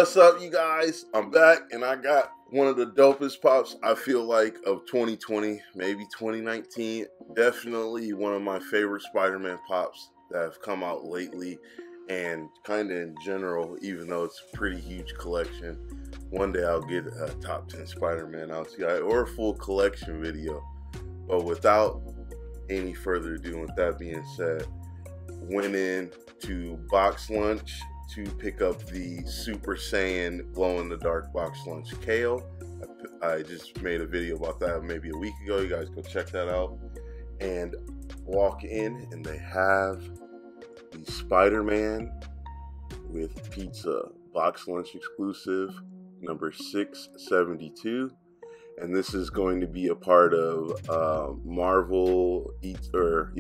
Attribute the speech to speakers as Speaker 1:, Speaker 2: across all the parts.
Speaker 1: What's up, you guys? I'm back, and I got one of the dopest pops, I feel like, of 2020, maybe 2019. Definitely one of my favorite Spider-Man pops that have come out lately, and kind of in general, even though it's a pretty huge collection. One day I'll get a top 10 Spider-Man out to you guys, or a full collection video. But without any further ado, with that being said, went in to BoxLunch to pick up the Super Saiyan glow-in-the-dark BoxLunch Kale. I just made a video about that maybe a week ago. You guys go check that out. And walk in, and they have the Spider-Man with pizza, BoxLunch exclusive, number 672. And this is going to be a part of Marvel Eats the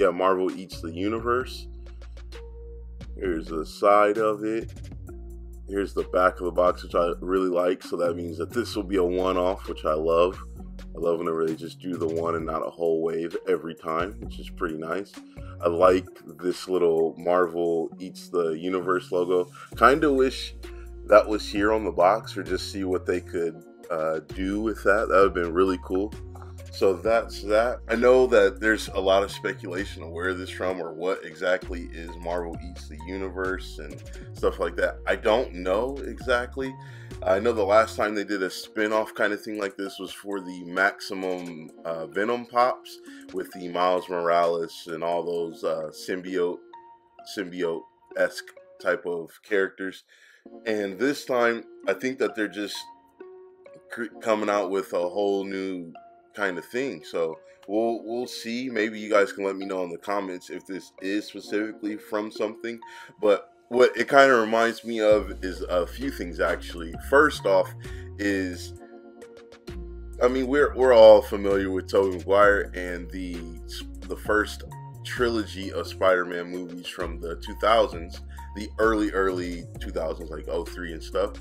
Speaker 1: Universe. Here's the side of it. Here's the back of the box, which I really like. So that means that this will be a one-off, which I love. I love whenever they just do the one and not a whole wave every time, which is pretty nice. I like this little Marvel Eats the Universe logo. Kind of wish that was here on the box, or just see what they could do with that. That would have been really cool. So that's that. I know that there's a lot of speculation of where this is from, or what exactly is Marvel Eats the Universe and stuff like that. I don't know exactly. I know the last time they did a spin-off kind of thing like this was for the Maximum Venom pops with the Miles Morales and all those symbiote-esque type of characters. And this time, I think that they're just coming out with a whole new kind of thing. So we'll see. Maybe you guys can let me know in the comments if this is specifically from something. But what it kind of reminds me of is a few things, actually. First off is, I mean, we're all familiar with Tobey Maguire and the first trilogy of Spider-Man movies from the 2000s, the early 2000s, like 03 and stuff.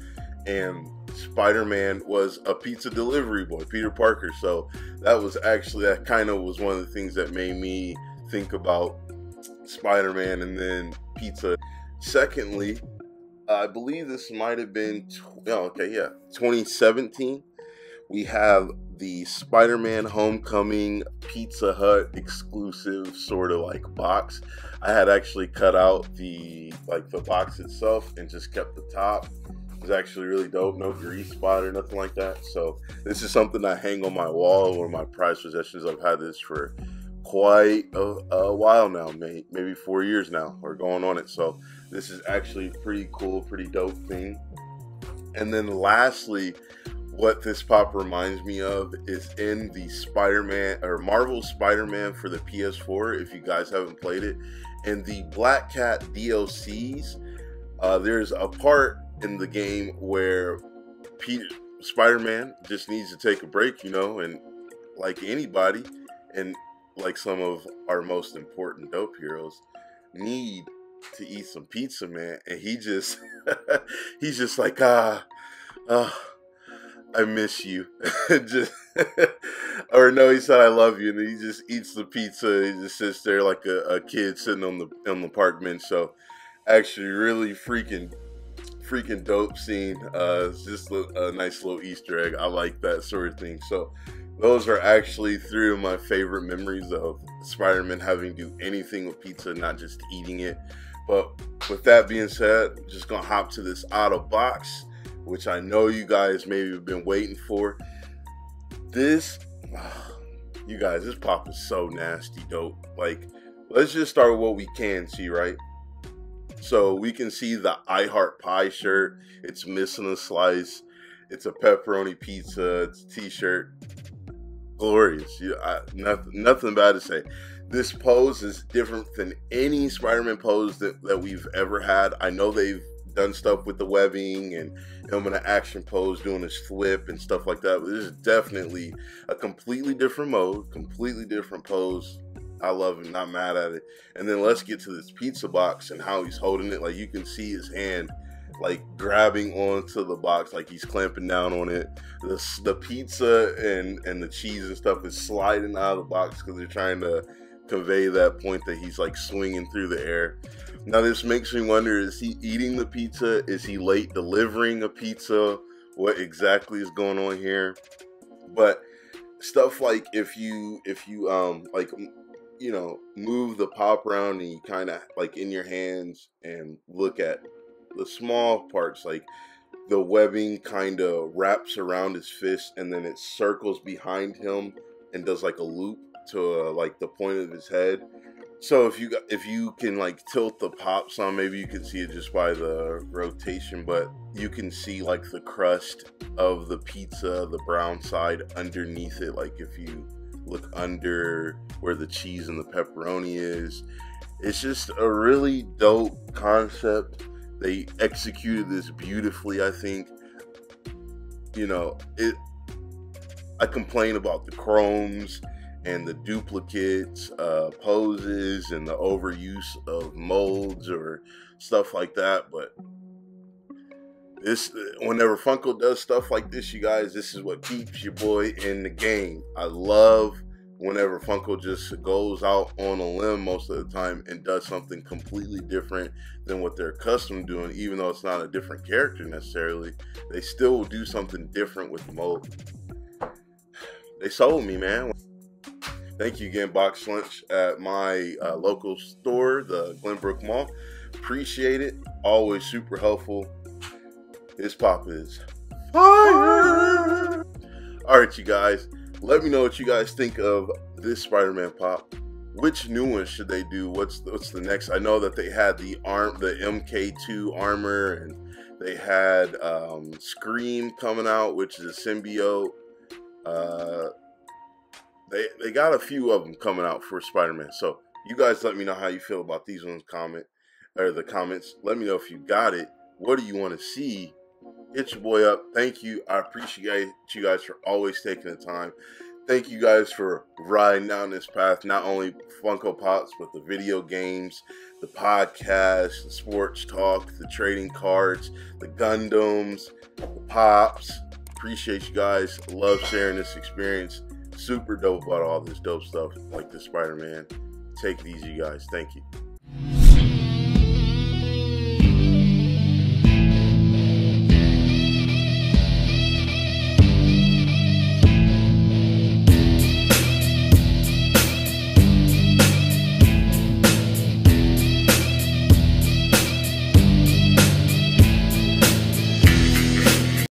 Speaker 1: And Spider-Man was a pizza delivery boy, Peter Parker. So that kind of was one of the things that made me think about Spider-Man and then pizza. Secondly, I believe this might have been 2017. We have the Spider-Man Homecoming Pizza Hut exclusive sort of like box. I had actually cut out the box itself and just kept the top. It's actually really dope. No grease spot or nothing like that. So this is something I hang on my wall, or my prized possessions. I've had this for quite a while now, maybe 4 years now, or going on it. So this is actually pretty cool, pretty dope thing. And then lastly, what this pop reminds me of is in the Spider-Man or Marvel Spider-Man for the PS4. If you guys haven't played it, in the Black Cat DLCs, there's a part in the game where Spider-Man just needs to take a break, and like anybody, and like some of our most important dope heroes, need to eat some pizza, man. And he just he's just like, I miss you. Or no, he said I love you, and he just eats the pizza. He just sits there like a kid sitting on the park bench. So actually really freaking dope scene. It's just a nice little Easter egg. I like that sort of thing. So those are actually three of my favorite memories of Spider-Man having to do anything with pizza, not just eating it. But with that being said, I'm just gonna hop to this out of box, which I know you guys maybe have been waiting for. You guys, this pop is so nasty dope. Like, let's just start with what we can see, right? So we can see the I Heart Pie shirt. It's missing a slice. It's a pepperoni pizza. It's a t-shirt. Glorious. Nothing bad to say. This pose is different than any Spider-Man pose that we've ever had. I know they've done stuff with the webbing and him in an action pose doing his flip and stuff like that. But this is definitely a completely different mode, completely different pose. I love it, not mad at it. And then let's get to this pizza box and how he's holding it. Like, you can see his hand like grabbing onto the box, like he's clamping down on it. The pizza and the cheese and stuff is sliding out of the box because they're trying to convey that point that he's like swinging through the air. Now this makes me wonder, is he eating the pizza? Is he late delivering a pizza? What exactly is going on here? But stuff like if you like, you know, move the pop around and you kind of like in your hands and look at the small parts, like the webbing kind of wraps around his fist and then it circles behind him and does like a loop to like the point of his head. So if you can like tilt the pops on, maybe you can see it just by the rotation, but you can see like the crust of the pizza, the brown side underneath it. Like if you look under where the cheese and the pepperoni is, it's just a really dope concept. They executed this beautifully, I think. You know, I complain about the chromes and the duplicates, poses, and the overuse of molds or stuff like that. But this, whenever Funko does stuff like this, you guys, this is what keeps your boy in the game. I love whenever Funko just goes out on a limb most of the time and does something completely different than what they're accustomed to doing. Even though it's not a different character necessarily, they still will do something different with the mold. They sold me, man. Thank you again, BoxLunch, at my local store, the Glenbrook Mall. Appreciate it. Always super helpful. This pop is fire. All right, you guys. Let me know what you guys think of this Spider-Man pop. Which new one should they do? What's the next? I know that they had the MK2 armor, and they had Scream coming out, which is a symbiote. They got a few of them coming out for Spider-Man. So you guys let me know how you feel about these ones. The comments. Let me know if you got it. What do you want to see? Hit your boy up. Thank you. I appreciate you guys for always taking the time. Thank you guys for riding down this path. Not only Funko Pops, but the video games, the podcast, the sports talk, the trading cards, the Gundams, the Pops. Appreciate you guys. Love sharing this experience. Super dope about all this dope stuff like the Spider-Man. Take it easy, guys. Thank you.